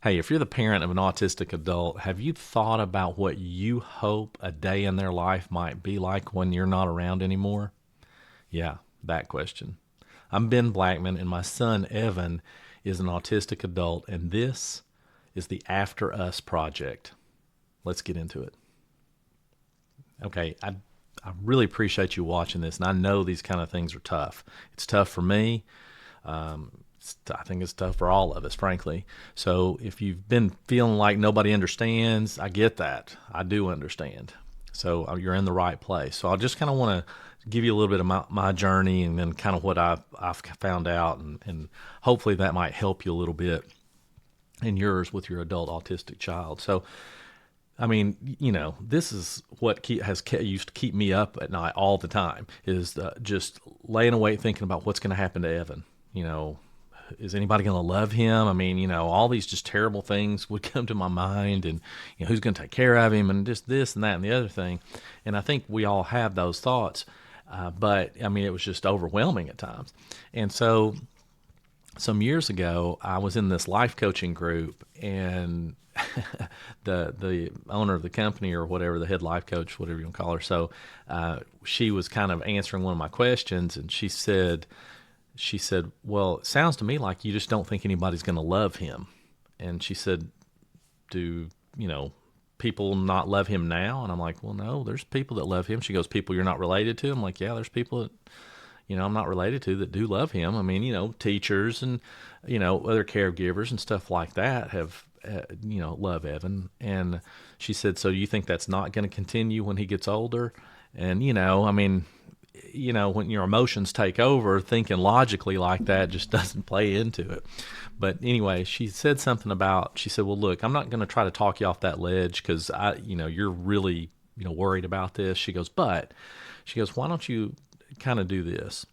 Hey, if you're the parent of an autistic adult, have you thought about what you hope a day in their life might be like when you're not around anymore? Yeah, that question. I'm Ben Blackman, and my son Evan is an autistic adult, and this is the After Us project. Let's get into it. Okay, I really appreciate you watching this, and I know these kind of things are tough. It's tough for me. I think it's tough for all of us, frankly. So if you've been feeling like nobody understands, I get that. I do understand. So you're in the right place. So I just kind of want to give you a little bit of my journey and then kind of what I've found out, and hopefully that might help you a little bit in yours with your adult autistic child. So I mean, this is what used to keep me up at night all the time is just laying awake thinking about what's going to happen to Evan. You know, is anybody going to love him? I mean, all these just terrible things would come to my mind, and who's going to take care of him, and just this and that and the other thing. And I think we all have those thoughts, but I mean, it was just overwhelming at times. And so, some years ago, I was in this life coaching group, and the owner of the company or whatever, the head life coach, whatever you want to call her. So she was kind of answering one of my questions, and she said, well, it sounds to me like you just don't think anybody's going to love him. And she said, do people not love him now? And I'm like, well, no, there's people that love him. She goes, people you're not related to? I'm like, yeah, there's people that I'm not related to that do love him. I mean, teachers and, other caregivers and stuff like that have, love Evan. And she said, so you think that's not going to continue when he gets older? And, I mean, when your emotions take over, thinking logically like that just doesn't play into it. But anyway, she said something about, she said, well, look, I'm not going to try to talk you off that ledge because you're really, worried about this. She goes, why don't you kind of do this?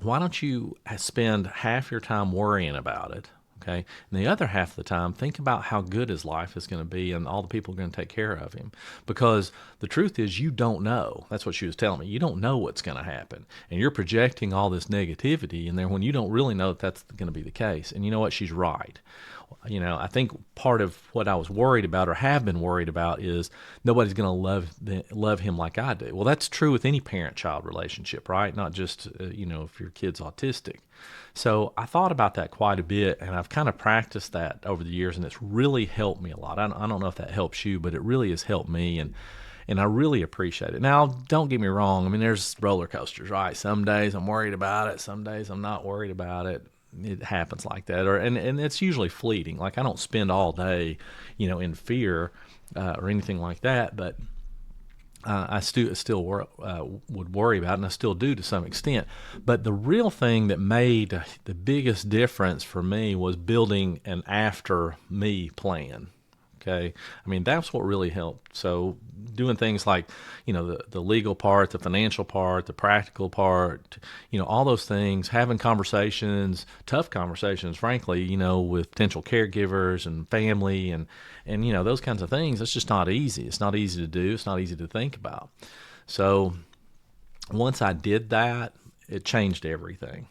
Why don't you spend half your time worrying about it? Okay. And the other half of the time, think about how good his life is going to be and all the people are going to take care of him. Because the truth is, you don't know. That's what she was telling me. You don't know what's going to happen. And you're projecting all this negativity in there when you don't really know that that's going to be the case. And you know what? She's right. I think part of what I was worried about or have been worried about is nobody's going to love him like I do. Well, that's true with any parent-child relationship, right? Not just, if your kid's autistic. So I thought about that quite a bit, and I've kind of practiced that over the years, and it's really helped me a lot. I don't know if that helps you, but it really has helped me, and I really appreciate it. Now, don't get me wrong. I mean, there's roller coasters, right? Some days I'm worried about it. Some days I'm not worried about it. It happens like that, and it's usually fleeting. Like I don't spend all day, in fear or anything like that, but I still would worry about it, and I still do to some extent. But the real thing that made the biggest difference for me was building an after me plan. Okay. I mean, that's what really helped. So doing things like, the legal part, the financial part, the practical part, all those things, having conversations, tough conversations, frankly, with potential caregivers and family and those kinds of things. It's just not easy. It's not easy to do. It's not easy to think about. So once I did that, it changed everything.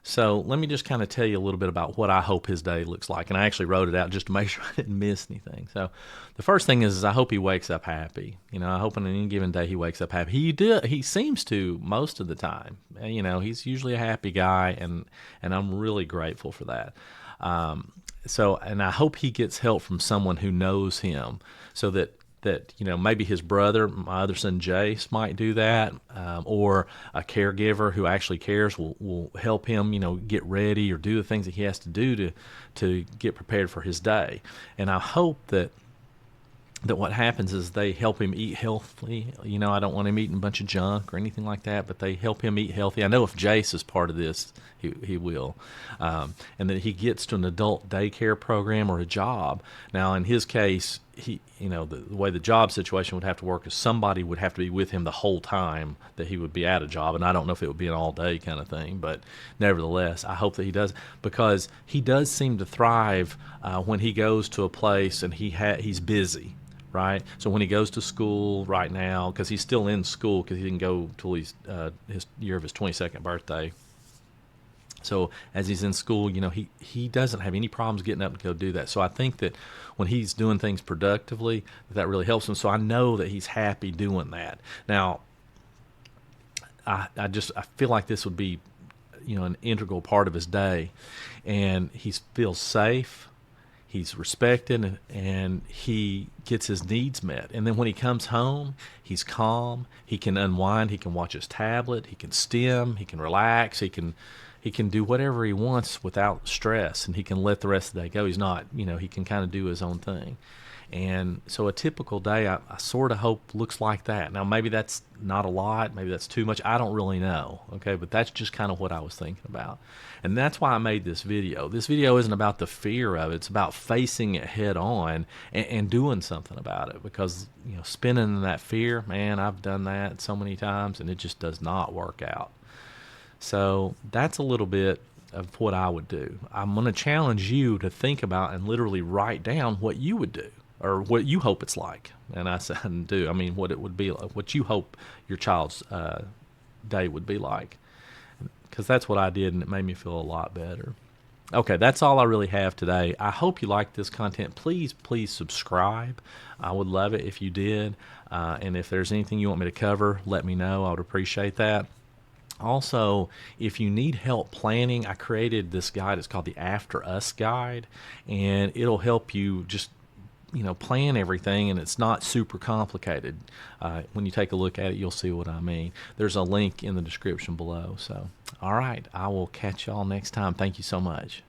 So let me just kind of tell you a little bit about what I hope his day looks like. And I actually wrote it out just to make sure I didn't miss anything. So the first thing is I hope he wakes up happy. I hope on any given day he wakes up happy. He seems to most of the time. He's usually a happy guy, and I'm really grateful for that. And I hope he gets help from someone who knows him so that maybe his brother, my other son Jace, might do that, or a caregiver who actually cares will help him, get ready or do the things that he has to do to get prepared for his day. And I hope that what happens is they help him eat healthy. I don't want him eating a bunch of junk or anything like that, but they help him eat healthy. I know if Jace is part of this, he will. And that he gets to an adult daycare program or a job. Now, in his case, the way the job situation would have to work is somebody would have to be with him the whole time that he would be at a job. And I don't know if it would be an all day kind of thing, but nevertheless, I hope that he does, because he does seem to thrive when he goes to a place and he's busy. Right. So when he goes to school right now, because he's still in school because he didn't go till his year of his 22nd birthday. So as he's in school, he doesn't have any problems getting up to go do that. So I think that when he's doing things productively, that really helps him. So I know that he's happy doing that. Now, I feel like this would be, an integral part of his day, and he feels safe, he's respected, and he gets his needs met. And then when he comes home, he's calm, he can unwind, he can watch his tablet, he can stim, he can relax, he can do whatever he wants without stress, and he can let the rest of the day go. He's not, he can kind of do his own thing. And so a typical day, I sort of hope looks like that. Now, maybe that's not a lot. Maybe that's too much. I don't really know. Okay. But that's just kind of what I was thinking about. And that's why I made this video. This video isn't about the fear of it. It's about facing it head on and doing something about it, because, spinning in that fear, man, I've done that so many times and it just does not work out. So that's a little bit of what I would do. I'm going to challenge you to think about and literally write down what you would do, or what you hope it's like. And I said, I mean, what it would be like, what you hope your child's day would be like. Because that's what I did, and it made me feel a lot better. Okay, that's all I really have today. I hope you like this content. Please subscribe. I would love it if you did. And if there's anything you want me to cover, let me know. I would appreciate that. Also, if you need help planning, I created this guide. It's called the After Us Guide, and it'll help you just plan everything, and it's not super complicated. When you take a look at it, you'll see what I mean. There's a link in the description below. So, all right, I will catch y'all next time. Thank you so much.